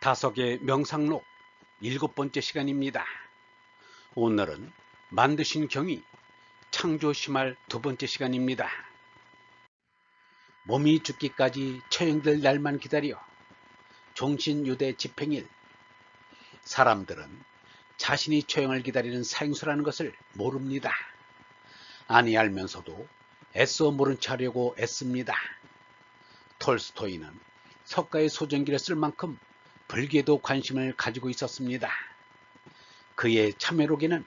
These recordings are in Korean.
다섯의 명상록 7번째 시간입니다. 오늘은 만드신 경이 창조심할 2번째 시간입니다. 몸이 죽기까지 처형될 날만 기다려 종신유대 집행일. 사람들은 자신이 처형을 기다리는 사형수라는 것을 모릅니다. 아니 알면서도 애써 모른 체 하려고 애씁니다. 톨스토이는 석가의 소전기를 쓸 만큼 불교에도 관심을 가지고 있었습니다. 그의 참회록에는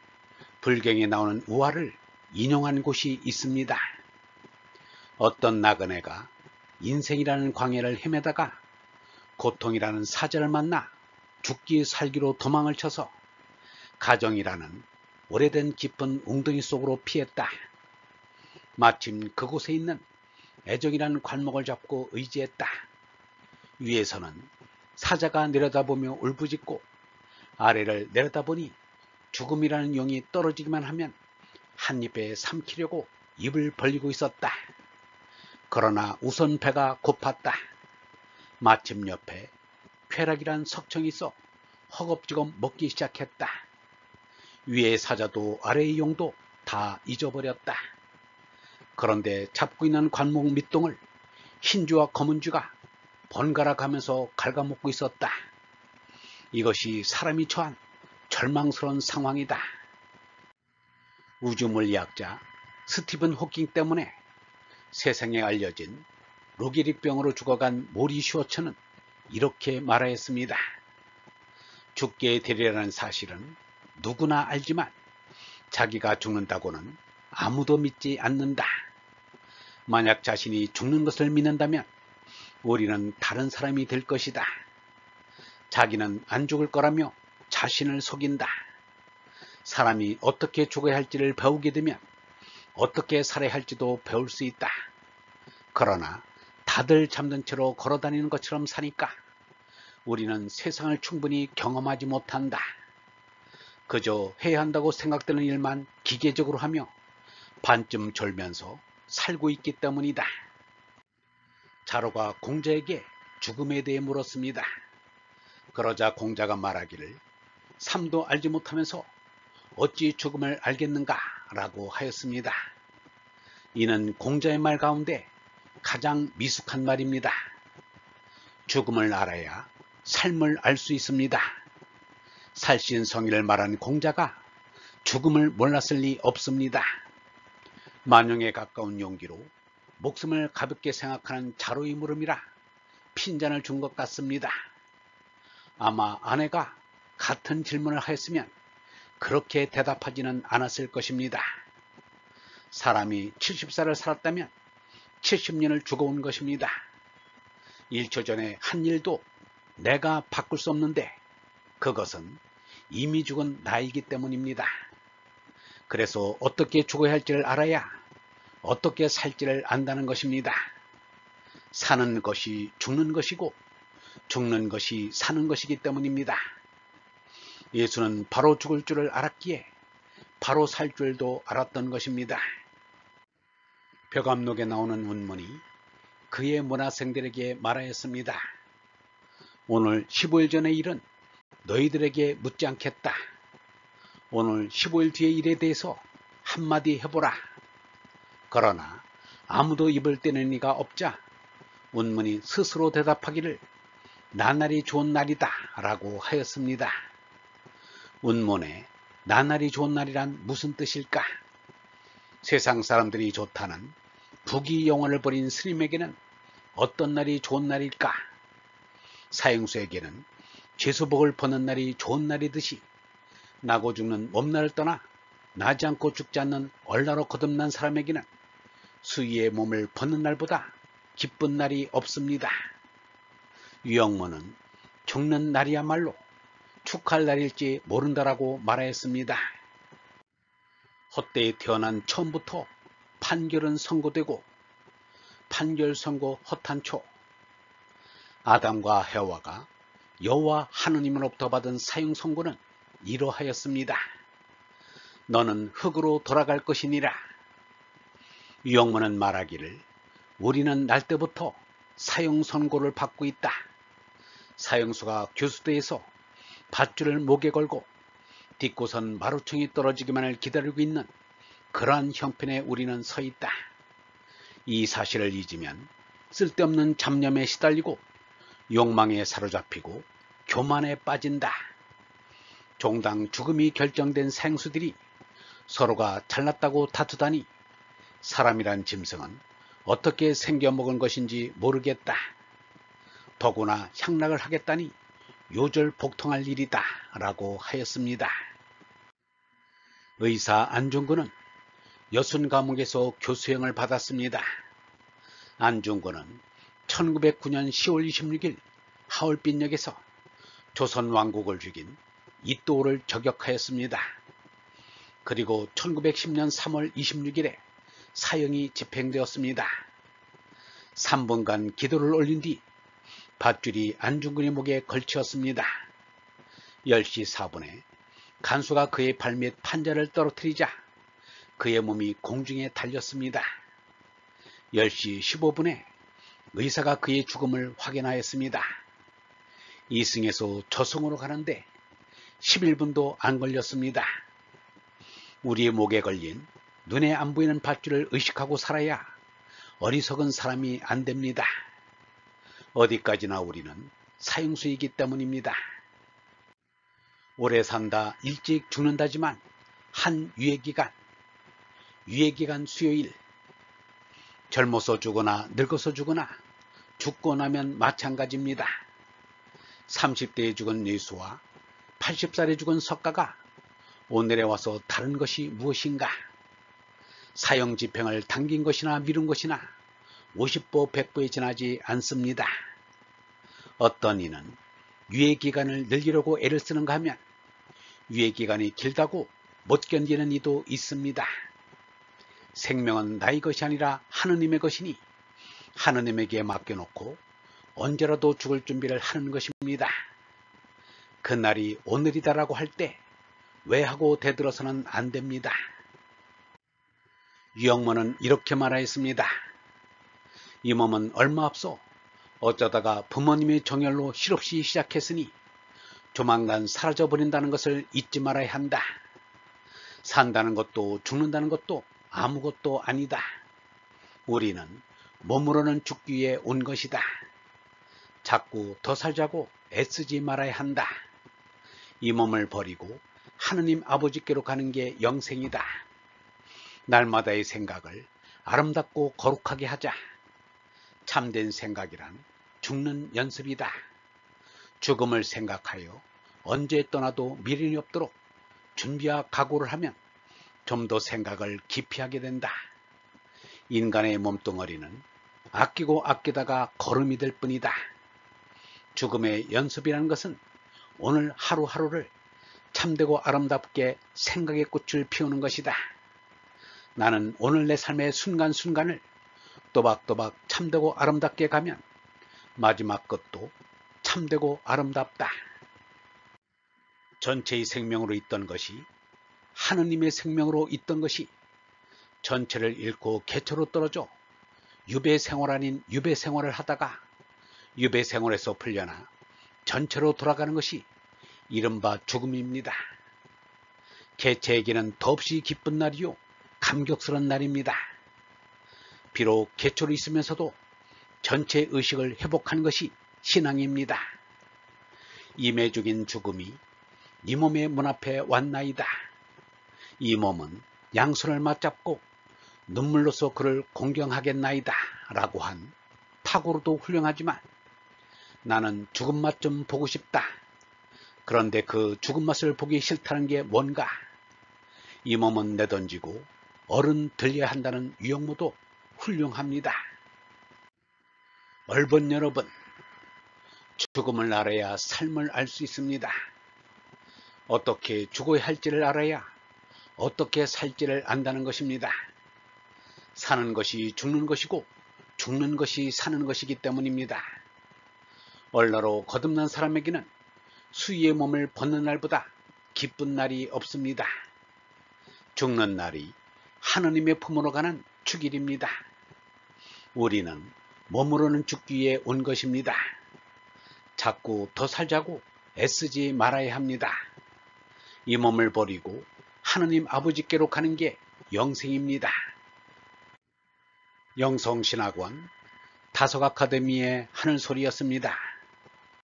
불경에 나오는 우화를 인용한 곳이 있습니다. 어떤 나그네가 인생이라는 광야를 헤매다가 고통이라는 사자를 만나 죽기 살기로 도망을 쳐서 가정이라는 오래된 깊은 웅덩이 속으로 피했다. 마침 그곳에 있는 애정이라는 관목을 잡고 의지했다. 위에서는 사자가 내려다보며 울부짖고 아래를 내려다보니 죽음이라는 용이 떨어지기만 하면 한 입에 삼키려고 입을 벌리고 있었다. 그러나 우선 배가 고팠다. 마침 옆에 쾌락이란 석청이 있어 허겁지겁 먹기 시작했다. 위의 사자도 아래의 용도 다 잊어버렸다. 그런데 잡고 있는 관목 밑동을 흰쥐와 검은쥐가 번갈아 가면서 갉아먹고 있었다. 이것이 사람이 처한 절망스러운 상황이다. 우주물리학자 스티븐 호킹 때문에 세상에 알려진 로게릭병으로 죽어간 모리 슈어처는 이렇게 말하였습니다. 죽게 되리라는 사실은 누구나 알지만 자기가 죽는다고는 아무도 믿지 않는다. 만약 자신이 죽는 것을 믿는다면 우리는 다른 사람이 될 것이다. 자기는 안 죽을 거라며 자신을 속인다. 사람이 어떻게 죽어야 할지를 배우게 되면 어떻게 살아야 할지도 배울 수 있다. 그러나 다들 잠든 채로 걸어다니는 것처럼 사니까 우리는 세상을 충분히 경험하지 못한다. 그저 해야 한다고 생각되는 일만 기계적으로 하며 반쯤 졸면서 살고 있기 때문이다. 자로가 공자에게 죽음에 대해 물었습니다. 그러자 공자가 말하기를 삶도 알지 못하면서 어찌 죽음을 알겠는가 라고 하였습니다. 이는 공자의 말 가운데 가장 미숙한 말입니다. 죽음을 알아야 삶을 알 수 있습니다. 살신성의를 말한 공자가 죽음을 몰랐을 리 없습니다. 만용에 가까운 용기로 목숨을 가볍게 생각하는 자로의 물음이라 핀잔을 준 것 같습니다. 아마 아내가 같은 질문을 하였으면 그렇게 대답하지는 않았을 것입니다. 사람이 70살을 살았다면 70년을 죽어온 것입니다. 1초 전에 한 일도 내가 바꿀 수 없는데 그것은 이미 죽은 나이기 때문입니다. 그래서 어떻게 죽어야 할지를 알아야 어떻게 살지를 안다는 것입니다. 사는 것이 죽는 것이고 죽는 것이 사는 것이기 때문입니다. 예수는 바로 죽을 줄을 알았기에 바로 살 줄도 알았던 것입니다. 벽암록에 나오는 운문이 그의 문화생들에게 말하였습니다. 오늘 15일 전의 일은 너희들에게 묻지 않겠다. 오늘 15일 뒤의 일에 대해서 한마디 해보라. 그러나 아무도 입을 떼는 이가 없자 운문이 스스로 대답하기를 나날이 좋은 날이다 라고 하였습니다. 운문에 나날이 좋은 날이란 무슨 뜻일까? 세상 사람들이 좋다는 부귀영화를 버린 스님에게는 어떤 날이 좋은 날일까? 사형수에게는 죄수복을 벗는 날이 좋은 날이듯이 나고 죽는 몸날을 떠나 나지 않고 죽지 않는 얼나로 거듭난 사람에게는 수위의 몸을 벗는 날보다 기쁜 날이 없습니다. 유영모는 죽는 날이야말로 축하할 날일지 모른다라고 말하였습니다. 헛되이 태어난 처음부터 판결은 선고되고 판결 선고 허탄초. 아담과 해와가 여호와 하느님으로부터 받은 사형 선고는 이러하였습니다. 너는 흙으로 돌아갈 것이니라. 유영모는 말하기를 우리는 날 때부터 사형 선고를 받고 있다. 사형수가 교수대에서 밧줄을 목에 걸고 딛고선 마루청이 떨어지기만을 기다리고 있는 그러한 형편에 우리는 서 있다. 이 사실을 잊으면 쓸데없는 잡념에 시달리고 욕망에 사로잡히고 교만에 빠진다. 종당 죽음이 결정된 생수들이 서로가 잘났다고 다투다니 사람이란 짐승은 어떻게 생겨먹은 것인지 모르겠다. 더구나 향락을 하겠다니 요절복통할 일이다 라고 하였습니다. 의사 안중근은 여순감옥에서 교수형을 받았습니다. 안중근은 1909년 10월 26일 하얼빈역에서 조선왕국을 죽인 이또를 저격하였습니다. 그리고 1910년 3월 26일에 사형이 집행되었습니다. 3분간 기도를 올린 뒤 밧줄이 안중근의 목에 걸치었습니다. 10시 4분에 간수가 그의 발밑 판자를 떨어뜨리자 그의 몸이 공중에 달렸습니다. 10시 15분에 의사가 그의 죽음을 확인하였습니다. 이승에서 저승으로 가는데 11분도 안 걸렸습니다. 우리의 목에 걸린 눈에 안 보이는 밧줄을 의식하고 살아야 어리석은 사람이 안 됩니다. 어디까지나 우리는 사형수이기 때문입니다. 오래 산다 일찍 죽는다지만 한 유예기간 수요일, 젊어서 죽거나 늙어서 죽거나 죽고 나면 마찬가지입니다. 30대에 죽은 뇌수와 80살에 죽은 석가가 오늘에 와서 다른 것이 무엇인가? 사형 집행을 당긴 것이나 미룬 것이나 50보 100보에 지나지 않습니다. 어떤 이는 유예기간을 늘리려고 애를 쓰는가 하면 유예기간이 길다고 못 견디는 이도 있습니다. 생명은 나의 것이 아니라 하느님의 것이니 하느님에게 맡겨놓고 언제라도 죽을 준비를 하는 것입니다. 그날이 오늘이다라고 할 때 왜 하고 대들어서는 안 됩니다. 유영모는 이렇게 말하였습니다. 이 몸은 얼마 앞서 어쩌다가 부모님의 정열로 실없이 시작했으니 조만간 사라져버린다는 것을 잊지 말아야 한다. 산다는 것도 죽는다는 것도 아무것도 아니다. 우리는 몸으로는 죽기 위해 온 것이다. 자꾸 더 살자고 애쓰지 말아야 한다. 이 몸을 버리고 하느님 아버지께로 가는 게 영생이다. 날마다의 생각을 아름답고 거룩하게 하자. 참된 생각이란 죽는 연습이다. 죽음을 생각하여 언제 떠나도 미련이 없도록 준비와 각오를 하면 좀 더 생각을 깊이 하게 된다. 인간의 몸뚱어리는 아끼고 아끼다가 거름이 될 뿐이다. 죽음의 연습이라는 것은 오늘 하루하루를 참되고 아름답게 생각의 꽃을 피우는 것이다. 나는 오늘 내 삶의 순간순간을 또박또박 참되고 아름답게 가면 마지막 것도 참되고 아름답다. 전체의 생명으로 있던 것이 하느님의 생명으로 있던 것이 전체를 잃고 개체로 떨어져 유배생활 아닌 유배생활을 하다가 유배생활에서 풀려나 전체로 돌아가는 것이 이른바 죽음입니다. 개체에게는 더없이 기쁜 날이요 감격스러운 날입니다. 비록 개체로 있으면서도 전체 의식을 회복하는 것이 신앙입니다. 임해 죽인 죽음이 이 몸의 문 앞에 왔나이다. 이 몸은 양손을 맞잡고 눈물로서 그를 공경하겠나이다 라고 한 탁으로도 훌륭하지만 나는 죽은 맛 좀 보고 싶다. 그런데 그 죽은 맛을 보기 싫다는 게 뭔가? 이 몸은 내던지고 얼른 들려야 한다는 유형모도 훌륭합니다. 얼번 여러분, 죽음을 알아야 삶을 알 수 있습니다. 어떻게 죽어야 할지를 알아야 어떻게 살지를 안다는 것입니다. 사는 것이 죽는 것이고 죽는 것이 사는 것이기 때문입니다. 얼나로 거듭난 사람에게는 수위의 몸을 벗는 날보다 기쁜 날이 없습니다. 죽는 날이 하느님의 품으로 가는 축일입니다. 우리는 몸으로는 죽기 위해 온 것입니다. 자꾸 더 살자고 애쓰지 말아야 합니다. 이 몸을 버리고 하느님 아버지께로 가는 게 영생입니다. 영성신학원 다속 아카데미의 하는 소리였습니다.